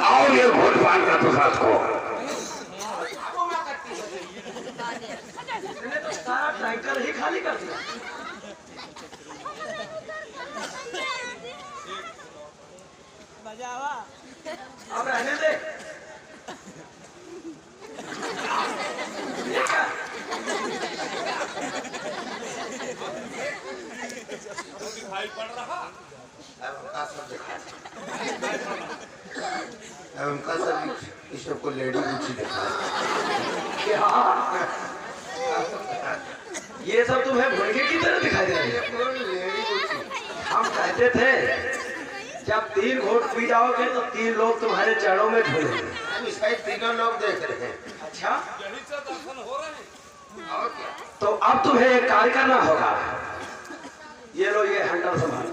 और ये घोट पान का तो साथ को सारा टैंकर ही खाली कर दिया। अब रहने दे। दिखाई पड़ रहा उनका सब सबको लेडी पूछी देखा क्या ये सब तुम्हें मुर्गे की तरह दिखाई दे रही है? लेडी पूछी हम कहते थे जब 3 घोट पी जाओगे तो 3 लोग तुम्हारे चरणों में झूलेंगे। शायद तीनों लोग देख रहे हैं। अच्छा यही से दर्शन हो रहे हैं। और क्या? तो अब तुम्हें एक कार्य करना होगा। ये लो ये हंटर संभाल।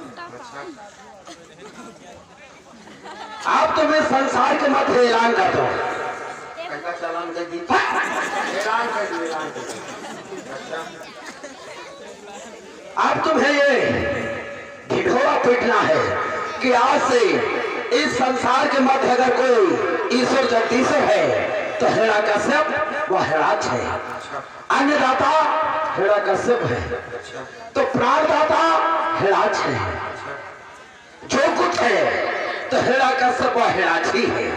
आप तुम्हें संसार के मध्य ऐलान कर दो। कैसा चालान कर दी? ऐलान कर दी, ऐलान कर दी। अच्छा अब तुम्हें ये ढिढोरा पीटना है कि आज से इस संसार के मध्य अगर कोई ईश्वर जगदीश्वर है तो हिरण्यकश्यप वह हिरण्यक्ष है, अन्नदाता हिरण्यकश्यप है, तो प्राणदाता हिरण्यक्ष है, जो कुछ है तो हिरण्यकश्यप वह हिरण्यक्ष ही है।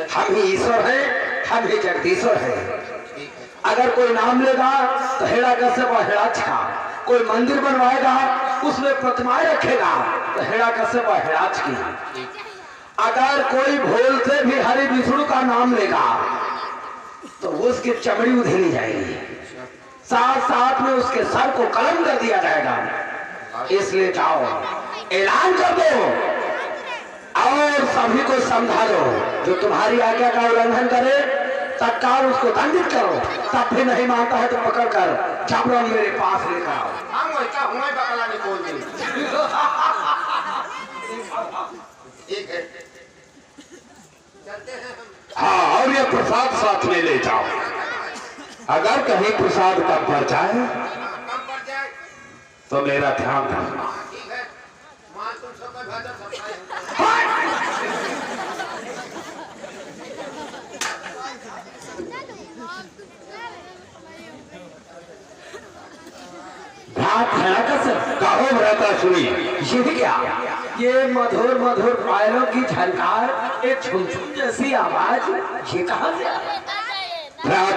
हम ही ईश्वर हैं, हम ही जगदीश्वर हैं। अगर कोई नाम लेगा तो हिरण्यकश्यप वह हिरण्यक्ष का, कोई मंदिर बनवाएगा उसमें प्रतिमाएं रखेगा तो हिरण्यकश्यप वह हिरण्यक्ष की। अगर कोई भूल से भी हरि विष्णु का नाम लेगा तो उसकी चमड़ी उधेड़ी जाएगी, साथ साथ में उसके सर को कलम कर दिया जाएगा। इसलिए जाओ ऐलान कर दो और सभी को समझा दो, जो तुम्हारी आज्ञा का उल्लंघन करे तत्काल उसको दंडित करो, तब भी नहीं मानता है तो पकड़कर जबरन मेरे पास लेकर आओ। हम वैसा हुआ बकला निकोल दी। ठीक है चलते हैं हम। हाँ, और ये प्रसाद साथ में ले जाओ। अगर कहीं प्रसाद कम पड़ जाए कम पड़ जाए तो मेरा ध्यान रखना। ठीक है। वहाँ तुम सबका भजन सफाई कहो रहता सुनिए। ये क्या? ये मधुर मधुर पायलों की झनकार, एक छुनछुन जैसी आवाज, ये कहाँ से? राज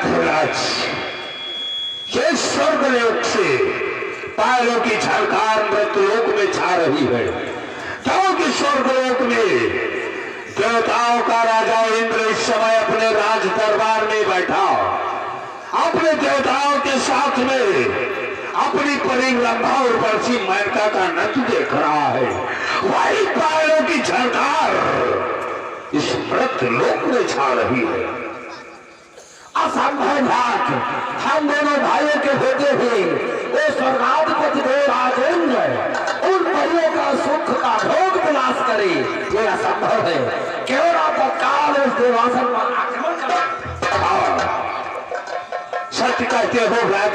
ये स्वर्गलोक से पायलों की झनकार मृत्युलोक में छा रही है, क्योंकि स्वर्गलोक में देवताओं का राजा इंद्र इस समय अपने राज दरबार में बैठा अपने देवताओं के साथ में अपनी परिरंभा और बरसी मेनका का नृत्य देख रहा है। वही पायलों की झनकार इस मृत्युलोक में छा रही है। असंभव बात, हम दोनों भाइयों के होते हुए वो स्वर्गाधिपति देवराज इंद्र उन परियों का सुख का भोग विलास करे, ये असंभव है। क्यों ना तत्काल उस देवासन पर आक्रमण करें। सत्य कहते हो राज,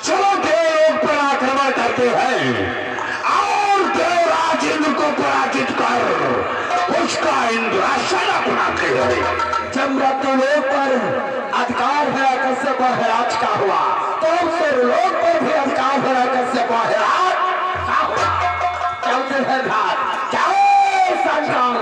चलो देवलोक पर आक्रमण करते हैं और देवराज इंद्र को पराजित कर उसका इंद्रासन अपनाते हैं। जब मृत्युलोक पर अधिकार है कश्यप और हिरण्यक्ष का हुआ, तो स्वर्गलोक पर भी अधिकार है कश्यप और हिरण्यक्ष का हुआ। चलते हैं घाट, जाओ संसार।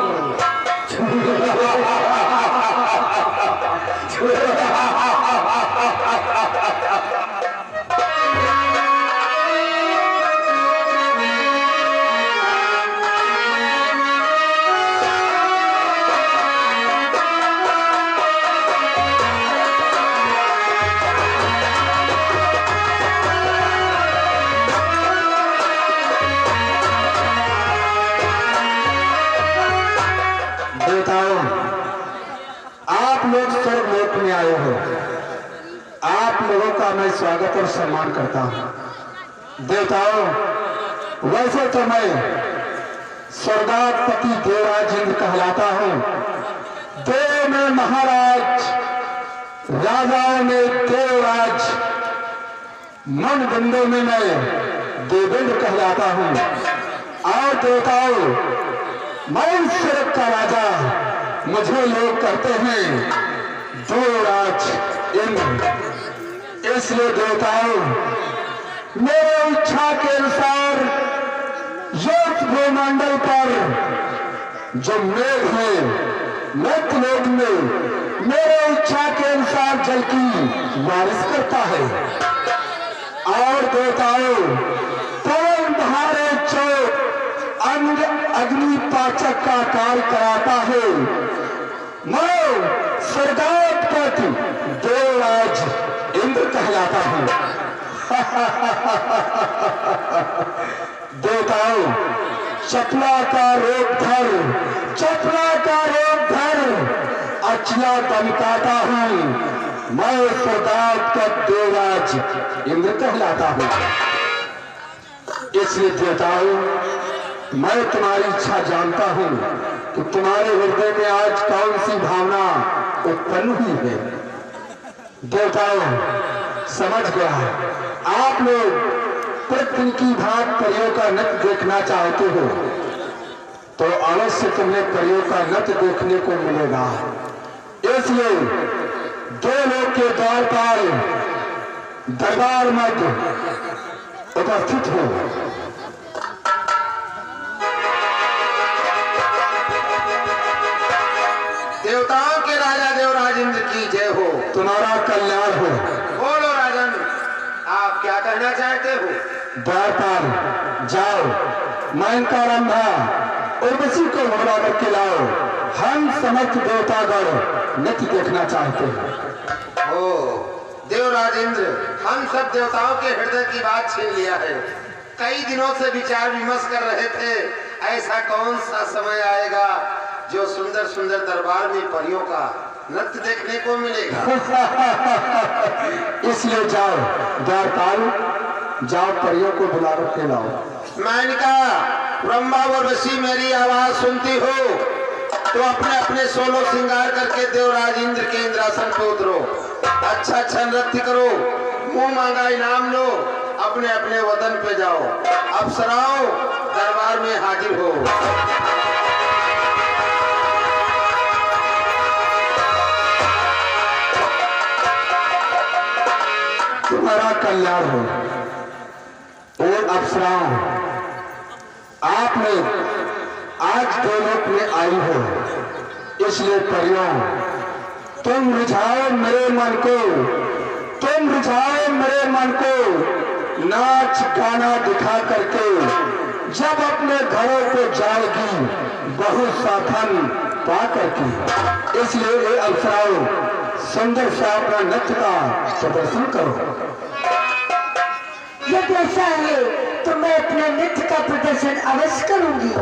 आए हो, आप लोगों का मैं स्वागत और सम्मान करता हूं। देवताओं, वैसे तो मैं स्वर्गाधिपति देवराज इंद्र कहलाता हूं। देव में महाराज, राजाओं में देवराज, मन बंदों में मैं देवेंद्र कहलाता हूँ। और देवताओं, मैं स्वर्ग का राजा, मुझे लोग कहते हैं देवराज इंद्र। इसलिए देवताओं, मेरे इच्छा के अनुसार इस भूमंडल पर जो मेघ है, मृत्यु लोक में मेरे इच्छा के अनुसार जल की बारिश करता है। और देवताओं, पवन धारे चोट अग्नि पाचक का कार्य कराता है। मैं स्वर्गाधिपति देवराज इंद्र कहलाता हूँ। देवताओं, चपला का रोग धर, चपला का रोग धर, अचला दमकाता हूँ। मैं स्वर्गाधिपति देवराज इंद्र कहलाता हूँ। इसलिए देवताओं, मैं तुम्हारी इच्छा जानता हूं कि तुम्हारे हृदय में आज कौन सी भावना उत्पन्न हुई है। देवताओं, समझ गया, आप लोग प्रतिदिन की भांति परियों का नृत्य देखना चाहते हो तो अवश्य तुम्हें परियों का नृत्य देखने को मिलेगा। इसलिए दो लोग के द्वार पर दरबार मध्य उपस्थित हो। देवताओं के राजा देवराज इंद्र की जय हो। तुम्हारा कल्याण हो। बोलो राजन, आप क्या कहना चाहते हो? द्वार पर जाओ, मैं इनका रंधा उर्वशी को बुला करके लाओ। हम समस्त देवतागण नृत्य देखना चाहते हैं। ओ देवराज इंद्र, हम सब देवताओं के हृदय की बात छीन लिया है। कई दिनों से विचार विमर्श कर रहे थे, ऐसा कौन सा समय आएगा जो सुंदर सुंदर दरबार में परियों का नृत्य देखने को मिलेगा। इसलिए जाओ, द्वारपाल जाओ, परियों को बुला के लाओ। मैनका, ब्रह्मा और ऋषि मेरी आवाज सुनती हो तो अपने अपने सोलो श्रृंगार करके देवराज इंद्र के इंद्रासन पे उतरो। अच्छा अच्छा नृत्य करो, मुंह मांगा इनाम लो, अपने अपने वतन पे जाओ। अप्सराओं, दरबार में हाजिर हो। तुम्हारा कल्याण हो। और अप्सराओं, आप लोग आज दो लोक में आई हो, इसलिए परियों, तुम रिझाओ मेरे मन को, तुम रिझाओ मेरे मन को नाच गाना दिखा करके। जब अपने घरों को जाएगी बहुत सा धन पा करके। इसलिए ये अप्सराओं, सुंदर सा अपना नृत्य का प्रदर्शन करो। यदि ऐसा है तो मैं अपने नृत्य का प्रदर्शन अवश्य करूंगी।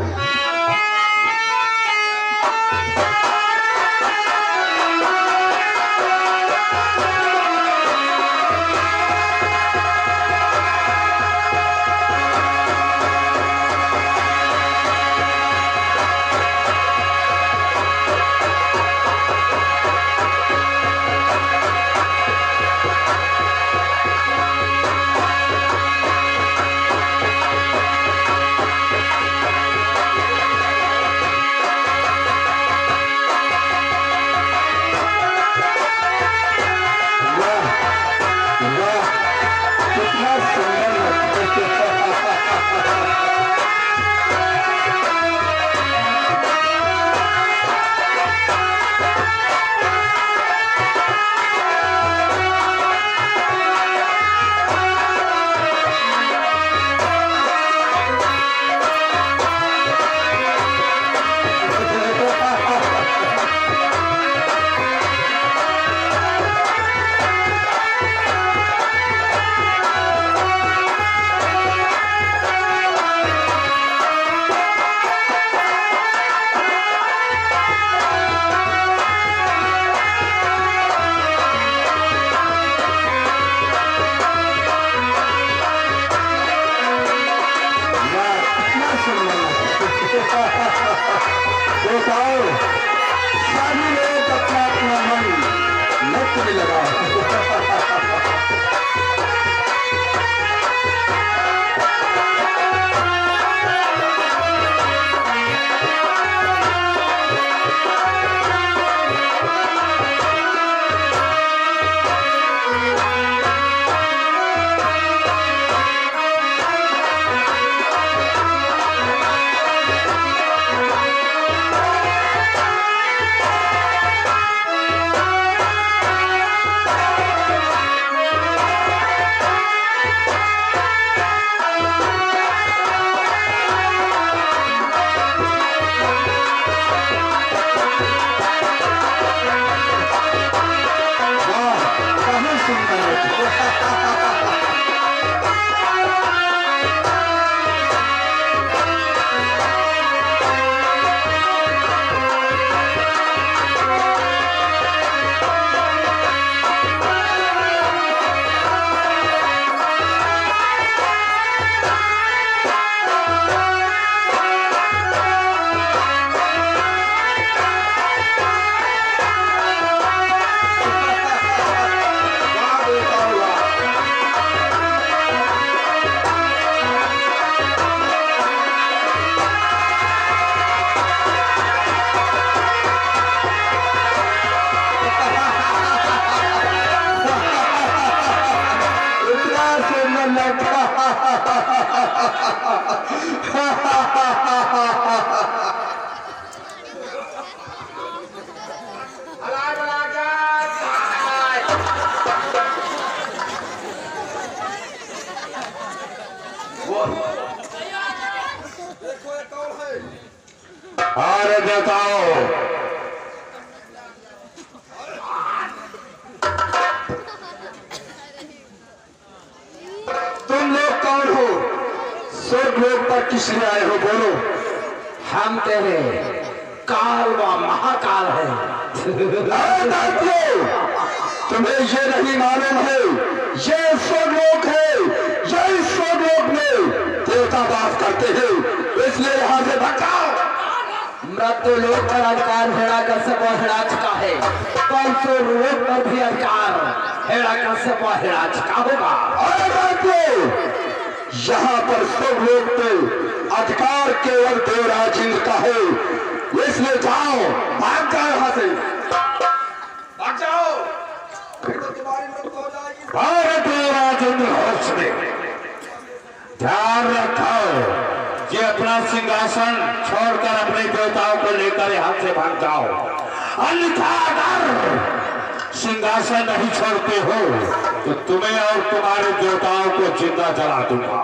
देखो ये कौन है? अरे देवताओं, तुम लोग कौन हो? स्वर्ग लोक पर किस लिए आए हो? बोलो। हम तेरे काल व महाकाल है। अरे दैत्यो, तुम्हें ये नहीं मालूम है ये स्वर्गलोक है, यही स्वर्गलोक में देवता वास करते हैं, इसलिए यहाँ से भटकाओ। मृत्यु लोक पर अधिकार हिरण्यकश्यप व हिरण्यक का है, परंतु लोक पर भी अधिकार हिरण्यकश्यप व हिरण्यक का होगा। अरे दैत्यो, यहाँ पर स्वर्गलोक पे अधिकार केवल देवराज इंद्र का है, इसलिए जाओ, भाग जाओ यहाँ से, भाग जाओ, नहीं तो तुम्हारी मृत्यु हो जाएगी। भारत देवराज इंद्र होश में ध्यान रखो कि अपना सिंहासन छोड़कर अपने देवताओं को लेकर यहाँ से भाग जाओ, अन्यथा अगर सिंहासन नहीं छोड़ते हो तो तुम्हें और तुम्हारे देवताओं को जिंदा जला दूंगा।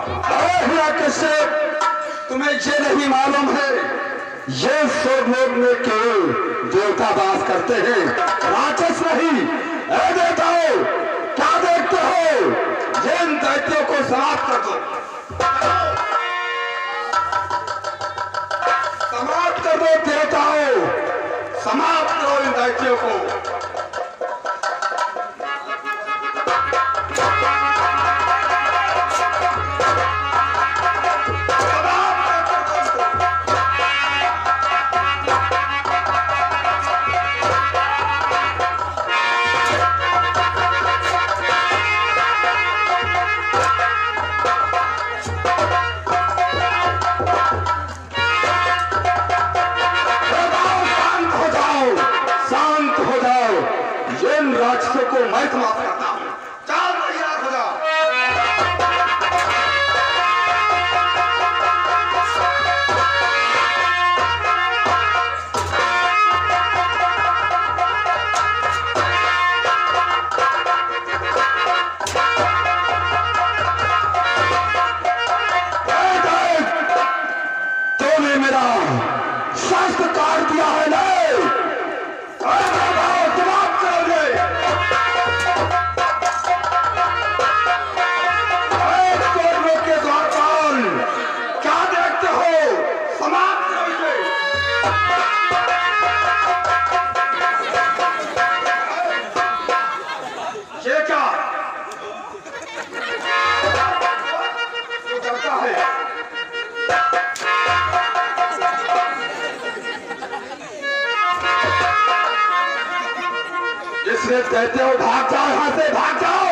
तुम्हें ये नहीं मालूम है ये स्वर्गलोक में केवल देवता वास करते हैं, राक्षस नहीं। ऐ देवताओं, क्या देखते हो? इन दैत्यों को समाप्त कर दो, समाप्त कर दो देवताओं, समाप्त करो इन दैत्यों को। राक्षसों को मैं समाप्त करता हूं। चाल तैयार हो जाओ। तूने मेरा शास्त्र काट दिया है ना? इसलिए कहते हो भाग जाओ, यहां से भाग जाओ।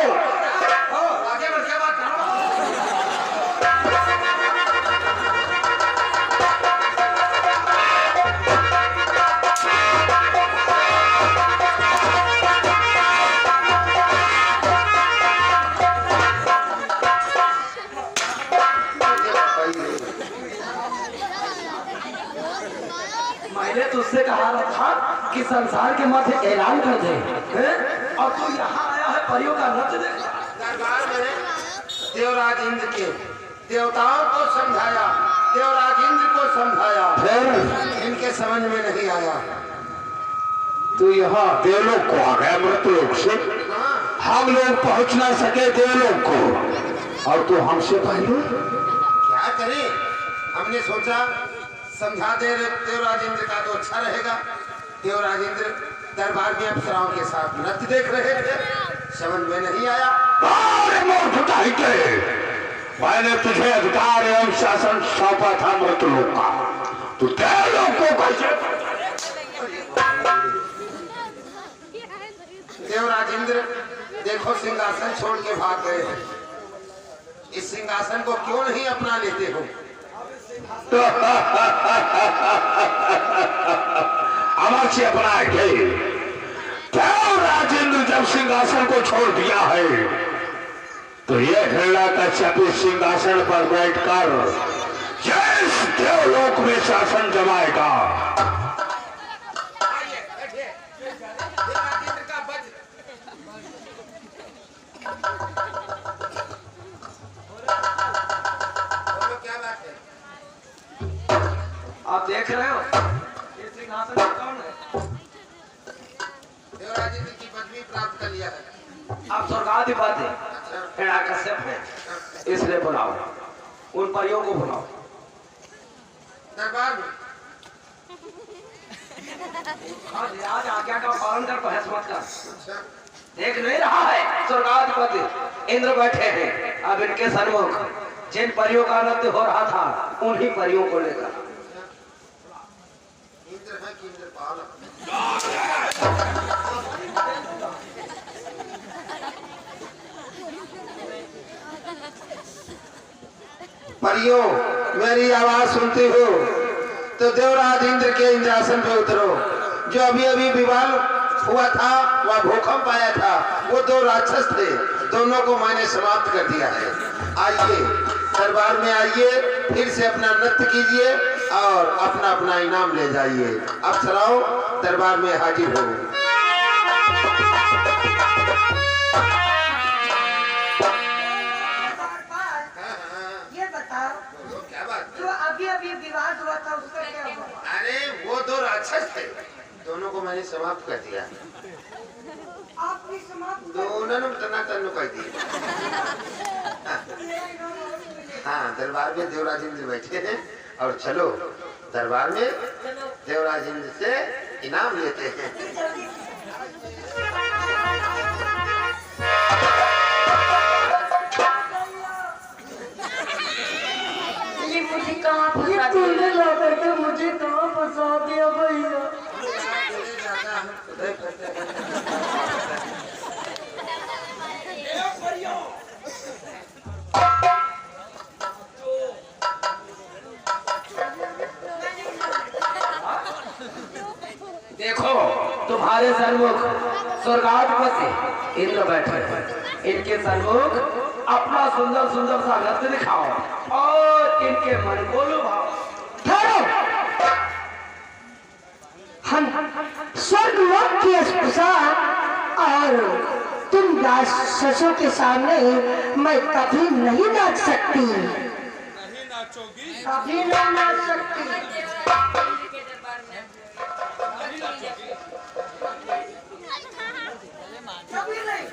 आगे बढ़ के बात करो। मैंने तुझसे कहा था कि संसार के मध्य ऐलान कर दे, और तू यहाँ आया है परियों का नृत्य देख। दरबार में देवराज इंद्र के देवताओं को समझाया, देवराज इंद्र को समझाया, इनके समझ में नहीं आया। तू यहाँ देवलोक को आ गया मृत्युलोक से। हम लोग पहुंच ना सके देवलोक को और तू हमसे पहले। क्या करें, हमने सोचा समझा दे देवराज इंद्र का तो अच्छा रहेगा। देवराज इंद्र दरबार में अप्सराओं के साथ नृत्य देख रहे थे, समझ में नहीं आया। मैंने तुझे अधिकार एवं शासन सौंपा था मृत्युलोक का, तू देवलोक को कैसे? देवराज इंद्र देखो सिंहासन छोड़ के भाग गए हैं, इस सिंहासन को क्यों नहीं अपना लेते हो? अवश्य अपना के देवराज इंद्र जब सिंहासन को छोड़ दिया है तो यह हिरण्यकश्यप इस सिंहासन पर बैठकर जिस देवलोक में शासन जमाएगा, आइए बैठिए। देवराजेंद्र का वज्र। बोलो क्या बात है? आप देख रहे हो ये सिंहासन पर कौन है? देवराजेंद्र की पदवी प्राप्त कर लिया है। आप स्वर्गाधिपति हिरण्यकश्यप है, इसलिए बुलाओ, उन परियों को बुलाओ। दरबार में आज आज्ञा का पालन कर, बहस मत कर। अच्छा, देख नहीं रहा है स्वर्गाधिपति इंद्र बैठे हैं, अब इनके सन्मुख जिन परियों का नृत्य हो रहा था उन्हीं परियों को लेकर। इंद्र है कि इंद्रपाल? परियों, मेरी आवाज सुनती हो तो देवराज इंद्र के इंद्रासन पे उतरो। जो अभी अभी विवाह हुआ था, वह भूकंप आया था, वो दो राक्षस थे, दोनों को मैंने समाप्त कर दिया है। आइए दरबार में आइए, फिर से अपना नृत्य कीजिए और अपना अपना इनाम ले जाइए। अप्सराओं दरबार में हाजिर हो। ये बताओ, बोलो क्या बात जो अभी अभी विवाद हुआ था उसका क्या हुआ? है? अरे वो दो राक्षस थे, दोनों को मैंने समाप्त कर दिया। आपने समाप्त कर दोनों टनाटन कर दिए। हाँ, दरबार में देवराज इंद्र बैठे हैं और चलो दरबार में देवराज इंद्र से इनाम लेते हैं। ये मुझे कहाँ फंसा दिया? ला करके मुझे कहाँ फंसा दिया भैया? देखो तुम्हारे सन्मुख स्वर्गाधिपति इंद्र बैठे हैं, इनके सन्मुख अपना सुंदर सुंदर सा नृत्य दिखाओ और इनके मन को लुभाओ। ठहरो, हम स्वर्गलोक की स्पर्शा और तुम राक्षसों के सामने मैं कभी नहीं नाच सकती। नहीं नाचोगी? कभी नहीं नाच सकती। कभी नहीं।